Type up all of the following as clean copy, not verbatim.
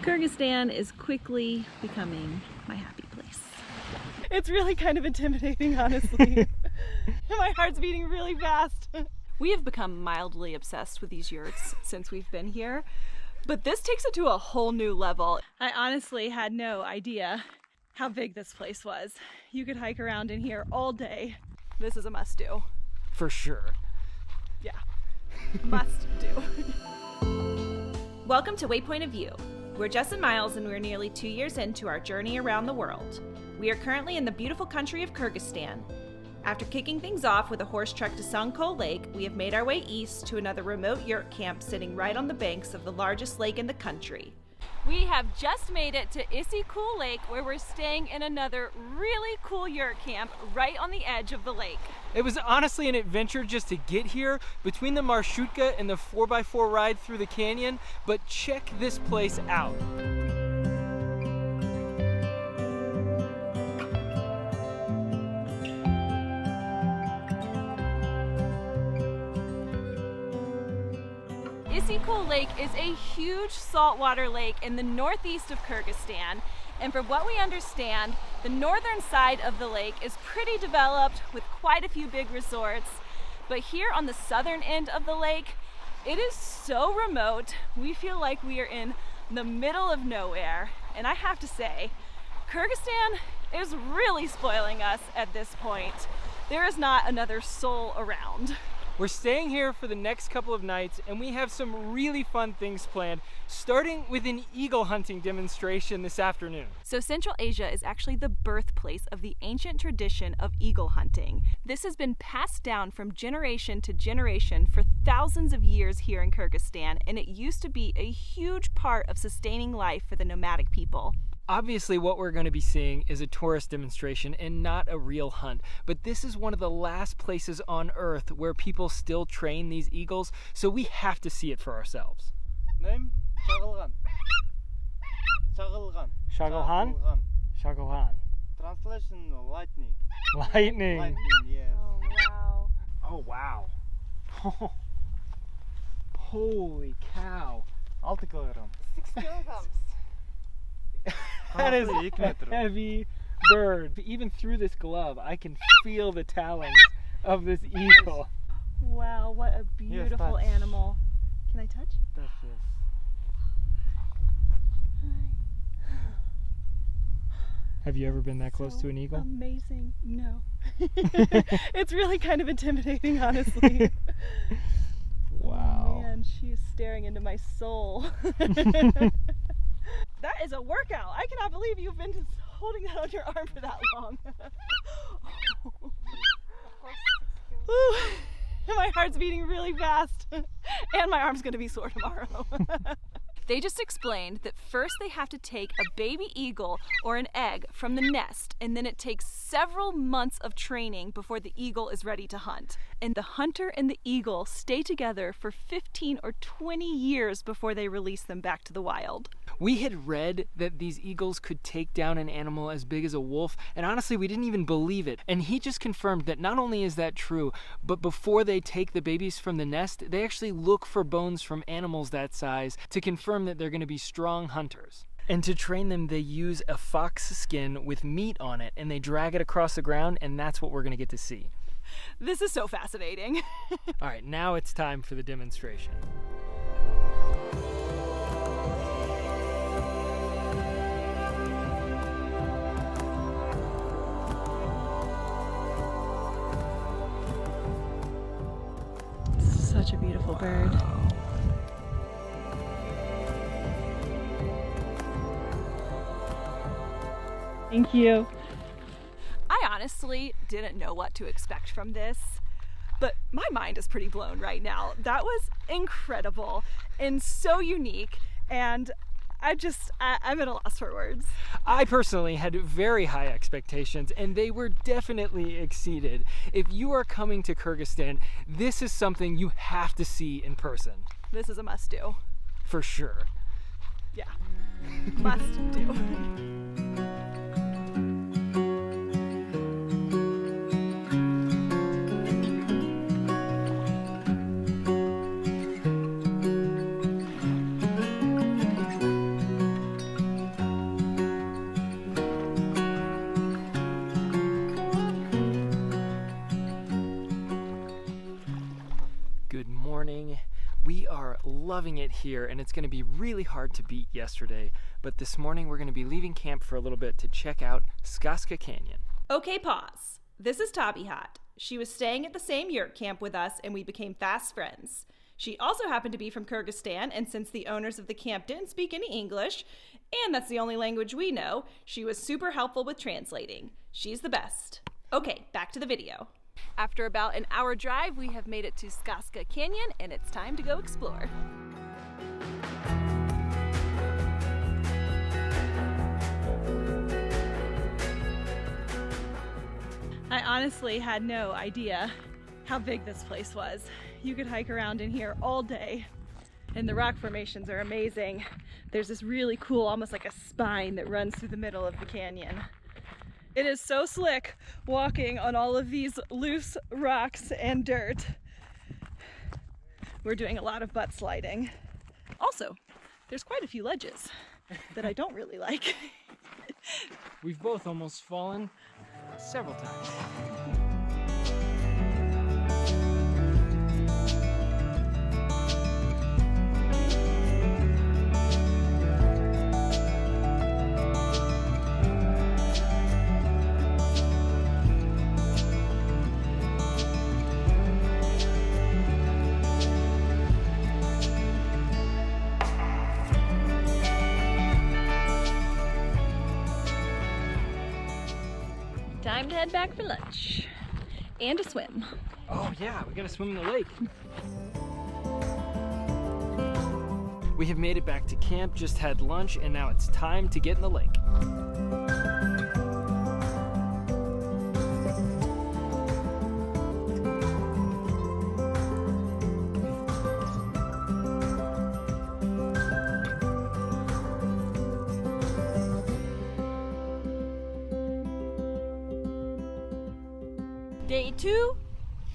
Kyrgyzstan is quickly becoming my happy place. It's really kind of intimidating, honestly. My heart's beating really fast. We have become mildly obsessed with these yurts since we've been here, but this takes it to a whole new level. I honestly had no idea how big this place was. You could hike around in here all day. This is a must do. For sure. Yeah, must do. Welcome to Waypoint of View. We're Jess and Miles, and we're nearly 2 years into our journey around the world. We are currently in the beautiful country of Kyrgyzstan. After kicking things off with a horse trek to Issyk Kul Lake, we have made our way east to another remote yurt camp sitting right on the banks of the largest lake in the country. We have just made it to Issyk Kul Lake, where we're staying in another really cool yurt camp right on the edge of the lake. It was honestly an adventure just to get here, between the marshutka and the 4x4 ride through the canyon, but check this place out. Issyk Kul Lake is a huge saltwater lake in the northeast of Kyrgyzstan, and from what we understand, the northern side of the lake is pretty developed with quite a few big resorts, but here on the southern end of the lake, it is so remote, we feel like we are in the middle of nowhere. And I have to say, Kyrgyzstan is really spoiling us at this point. There is not another soul around. We're staying here for the next couple of nights, and we have some really fun things planned, starting with an eagle hunting demonstration this afternoon. So Central Asia is actually the birthplace of the ancient tradition of eagle hunting. This has been passed down from generation to generation for thousands of years here in Kyrgyzstan, and it used to be a huge part of sustaining life for the nomadic people. Obviously, what we're going to be seeing is a tourist demonstration and not a real hunt, but this is one of the last places on Earth where people still train these eagles, so we have to see it for ourselves. Name? Şagılgan. Şagılgan. Şagılgan? Şagılgan. Translation, lightning. Lightning. Lightning, yes. Oh, wow. Oh, wow. Holy cow. 6 kilogram. 6 kilograms. That is a heavy bird. Even through this glove, I can feel the talons of this eagle. Wow, what a beautiful touch. animal. Can I touch? That's yes. Have you ever been that close to an eagle? Amazing. No. It's really kind of intimidating, honestly. Wow. Oh, man, she is staring into my soul. That is a workout. I cannot believe you've been just holding that on your arm for that long. My heart's beating really fast. And my arm's gonna be sore tomorrow. They just explained that first they have to take a baby eagle or an egg from the nest, and then it takes several months of training before the eagle is ready to hunt. And the hunter and the eagle stay together for 15 or 20 years before they release them back to the wild. We had read that these eagles could take down an animal as big as a wolf, and honestly, we didn't even believe it. And he just confirmed that not only is that true, but before they take the babies from the nest, they actually look for bones from animals that size to confirm that they're going to be strong hunters. And to train them, they use a fox skin with meat on it, and they drag it across the ground, and that's what we're going to get to see. This is so fascinating. All right, now it's time for the demonstration. Such a beautiful bird. Thank you. I honestly didn't know what to expect from this, but my mind is pretty blown right now. That was incredible and so unique, and I'm at a loss for words. I personally had very high expectations, and they were definitely exceeded. If you are coming to Kyrgyzstan, this is something you have to see in person. This is a must do. For sure. Yeah, must do. loving it here, and it's going to be really hard to beat yesterday. But this morning we're going to be leaving camp for a little bit to check out Skasca Canyon. Okay, pause. This is Tabihat. She was staying at the same yurt camp with us, and we became fast friends. She also happened to be from Kyrgyzstan, and since the owners of the camp didn't speak any English, and that's the only language we know, she was super helpful with translating. She's the best. Okay, back to the video. After about an hour drive, we have made it to Skasca Canyon, and it's time to go explore. I honestly had no idea how big this place was. You could hike around in here all day, and the rock formations are amazing. There's this really cool, almost like a spine that runs through the middle of the canyon. It is so slick walking on all of these loose rocks and dirt. We're doing a lot of butt sliding. Also, there's quite a few ledges that I don't really like. We've both almost fallen several times. Time to head back for lunch and a swim. Oh yeah, we gotta swim in the lake. We have made it back to camp, just had lunch, and now it's time to get in the lake. Day 2,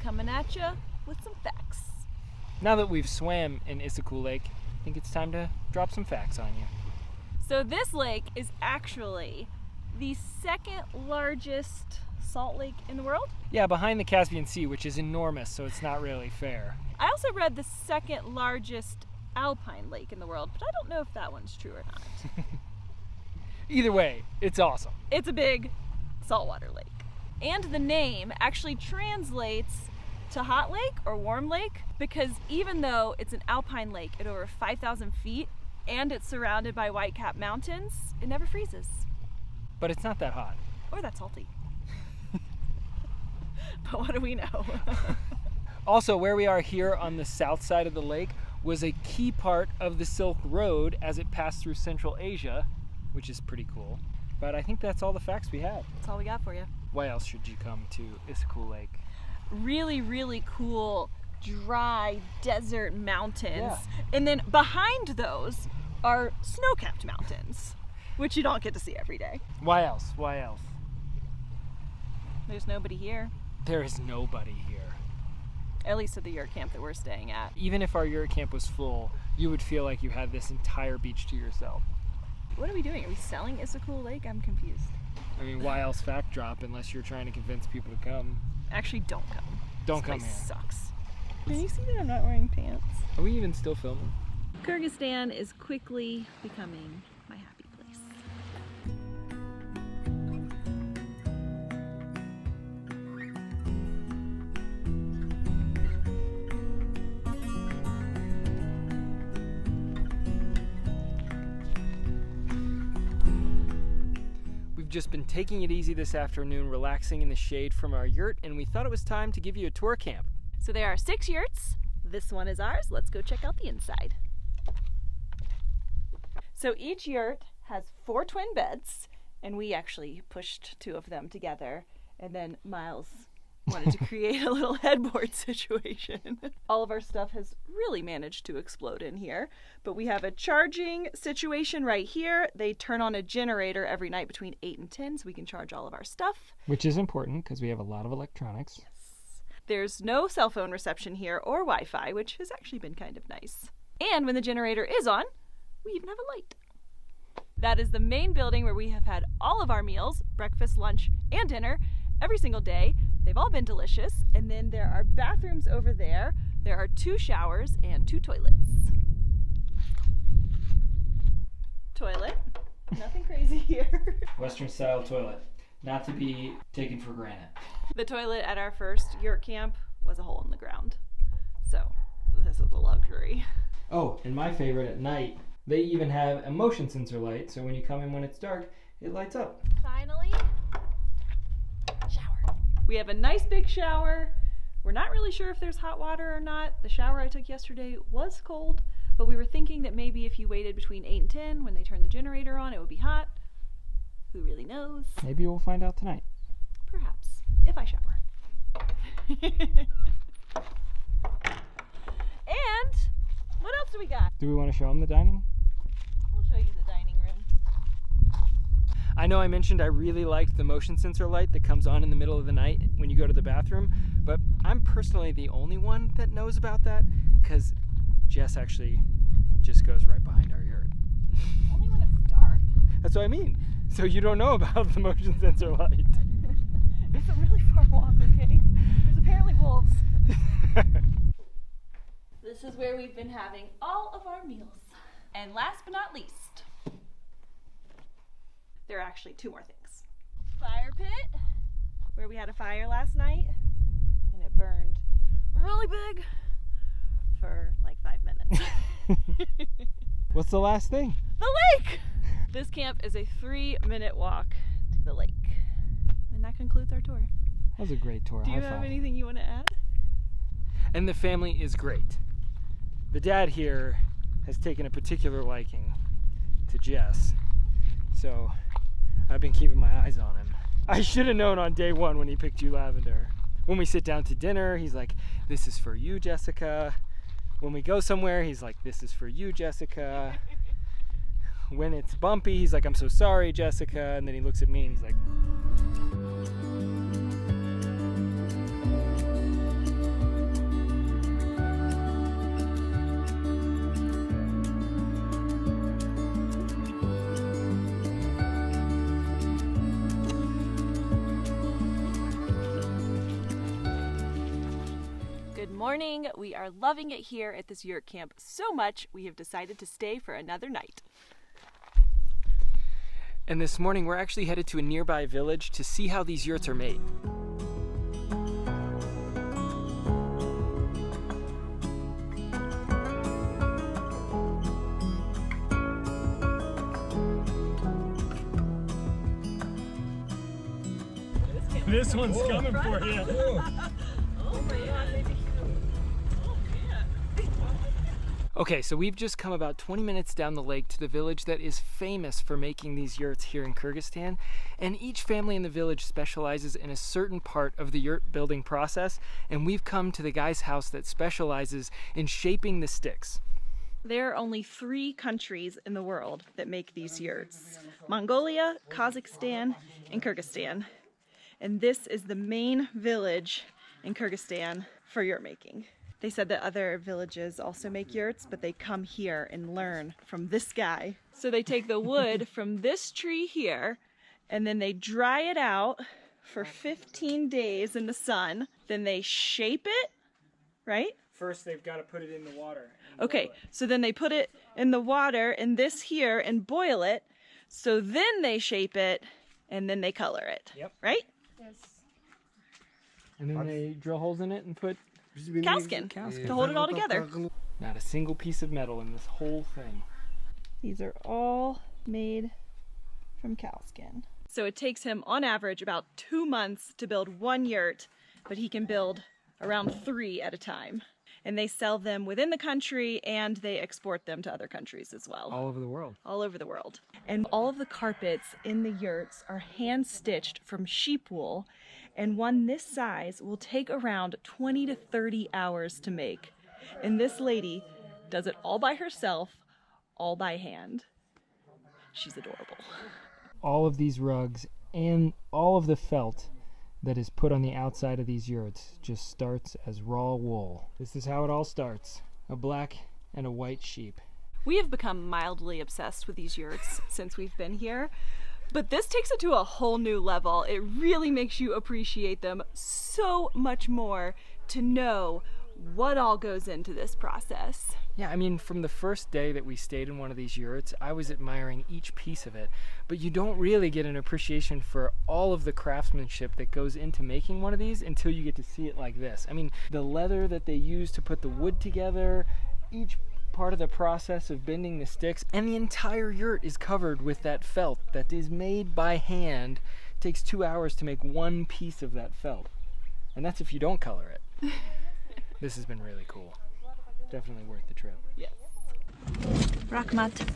coming at you with some facts. Now that we've swam in Issyk Kul Lake, I think it's time to drop some facts on you. So this lake is actually the second largest salt lake in the world. Yeah, behind the Caspian Sea, which is enormous, so it's not really fair. I also read the second largest alpine lake in the world, but I don't know if that one's true or not. Either way, it's awesome. It's a big saltwater lake. And the name actually translates to hot lake or warm lake because even though it's an alpine lake at over 5,000 feet and it's surrounded by white-capped mountains, it never freezes. But it's not that hot. Or that salty. But what do we know? Also, where we are here on the south side of the lake was a key part of the Silk Road as it passed through Central Asia, which is pretty cool. But I think that's all the facts we have. That's all we got for you. Why else should you come to Issyk Kul Lake? Really, really cool, dry desert mountains. Yeah. And then behind those are snow-capped mountains, which you don't get to see every day. Why else? Why else? There's nobody here, There is nobody here. at least at the yurt camp that we're staying at. Even if our yurt camp was full, you would feel like you had this entire beach to yourself. What are we doing? Are we selling Issyk Kul Lake? I'm confused. I mean, why else fact drop unless you're trying to convince people to come? Actually, don't come. Don't This come place here. sucks. Can you see that I'm not wearing pants? Are we even still filming? Kyrgyzstan is quickly becoming my happy place. We've just been taking it easy this afternoon, relaxing in the shade from our yurt, and we thought it was time to give you a tour of camp. So there are 6 yurts. This one is ours. Let's go check out the inside. So each yurt has 4 twin beds, and we actually pushed 2 of them together, and then Miles wanted to create a little headboard situation. All of our stuff has really managed to explode in here, but we have a charging situation right here. They turn on a generator every night between 8 and 10 so we can charge all of our stuff. Which is important because we have a lot of electronics. There's no cell phone reception here or Wi-Fi, which has actually been kind of nice. And when the generator is on, we even have a light. That is the main building where we have had all of our meals, breakfast, lunch, and dinner, every single day. They've all been delicious. And then there are bathrooms over there. There are 2 showers and 2 toilets. crazy here. Western style toilet, not to be taken for granted. The toilet at our first yurt camp was a hole in the ground. So this is a luxury. Oh, and my favorite at night, they even have a motion sensor light, so when you come in when it's dark, it lights up. Finally, shower. We have a nice big shower. We're not really sure if there's hot water or not. The shower I took yesterday was cold, but we were thinking that maybe if you waited between 8 and 10 when they turn the generator on, it would be hot. Who really knows? Maybe we'll find out tonight. Perhaps, if I shower. And what else do we got? Do we want to show them the dining? We'll show you the dining room. I know I mentioned I really liked the motion sensor light that comes on in the middle of the night when you go to the bathroom, but I'm personally the only one that knows about that because Jess actually just goes right behind our yurt. Only when it's dark. That's what I mean. So you don't know about the motion sensor light. It's a really far walk, okay? There's apparently wolves. This is where we've been having all of our meals. And last but not least, There are actually 2 more things. Fire pit, where we had a fire last night, and it burned really big for like 5 minutes. What's the last thing? The lake! This camp is a 3-minute walk to the lake. And that concludes our tour. That was a great tour. Do you High have five. anything you want to add? And the family is great. The dad here has taken a particular liking to Jess, so I've been keeping my eyes on him. I should have known on day 1 when he picked you, Lavender. When we sit down to dinner, he's like, "This is for you, Jessica." When we go somewhere, he's like, "This is for you, Jessica." When it's bumpy, he's like, "I'm so sorry, Jessica." And then he looks at me and he's like, good morning. We are loving it here at this yurt camp so much we have decided to stay for another night. and this morning we're actually headed to a nearby village to see how these yurts are made. This one's coming for you. Okay, so we've just come about 20 minutes down the lake to the village that is famous for making these yurts here in Kyrgyzstan, and each family in the village specializes in a certain part of the yurt building process, and we've come to the guy's house that specializes in shaping the sticks. There are only 3 countries in the world that make these yurts: Mongolia, Kazakhstan, and Kyrgyzstan. And this is the main village in Kyrgyzstan for yurt making. They said that other villages also make yurts, but they come here and learn from this guy. So they take the wood from this tree here, and then they dry it out for 15 days in the sun. Then they shape it, right? First, they've got to put it in the water. Okay, so then they put it in the water in this here and boil it. So then they shape it, and then they color it. Yep. Right? And then they drill holes in it and put Cowskin to hold it all together. not a single piece of metal in this whole thing. These are all made from cowskin. So it takes him on average about 2 months to build 1 yurt, but he can build around 3 at a time. And they sell them within the country and they export them to other countries as well. All over the world. All over the world. And all of the carpets in the yurts are hand stitched from sheep wool, and one this size will take around 20 to 30 hours to make. And this lady does it all by herself, all by hand. She's adorable. All of these rugs and all of the felt that is put on the outside of these yurts just starts as raw wool. This is how it all starts. A black and a white sheep. We have become mildly obsessed with these yurts since we've been here, but this takes it to a whole new level. It really makes you appreciate them so much more to know what all goes into this process. Yeah, I mean, from the first day that we stayed in one of these yurts, I was admiring each piece of it. But you don't really get an appreciation for all of the craftsmanship that goes into making one of these until you get to see it like this. I mean, the leather that they use to put the wood together, each part of the process of bending the sticks, and the entire yurt is covered with that felt that is made by hand. It takes 2 hours to make one piece of that felt. And that's if you don't color it. This has been really cool. Definitely worth the trip. Yes. Rahmat.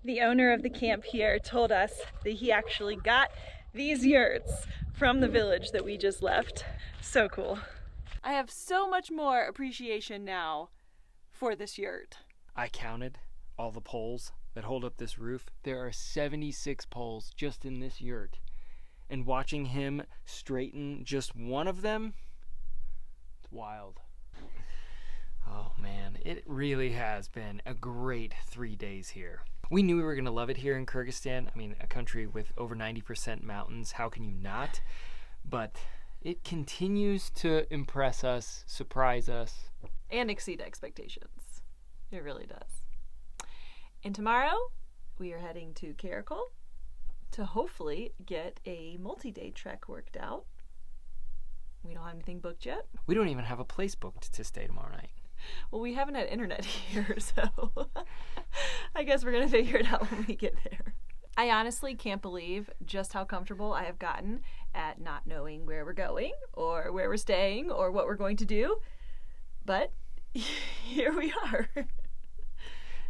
The owner of the camp here told us that he actually got these yurts from the village that we just left. So cool. I have so much more appreciation now for this yurt. I counted all the poles that hold up this roof. There are 76 poles just in this yurt. And watching him straighten just one of them, it's wild. Oh man, it really has been a great 3 days here. We knew we were going to love it here in Kyrgyzstan. I mean, a country with over 90% mountains, how can you not? But it continues to impress us, surprise us. And exceed expectations. It really does. And tomorrow, we are heading to Kyzyl-Tuu to hopefully get a multi-day trek worked out. We don't have anything booked yet. We don't even have a place booked to stay tomorrow night. Well, we haven't had internet here, so I guess we're going to figure it out when we get there. I honestly can't believe just how comfortable I have gotten at not knowing where we're going or where we're staying or what we're going to do. But here we are.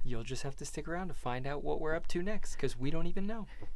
You'll just have to stick around to find out what we're up to next, because we don't even know.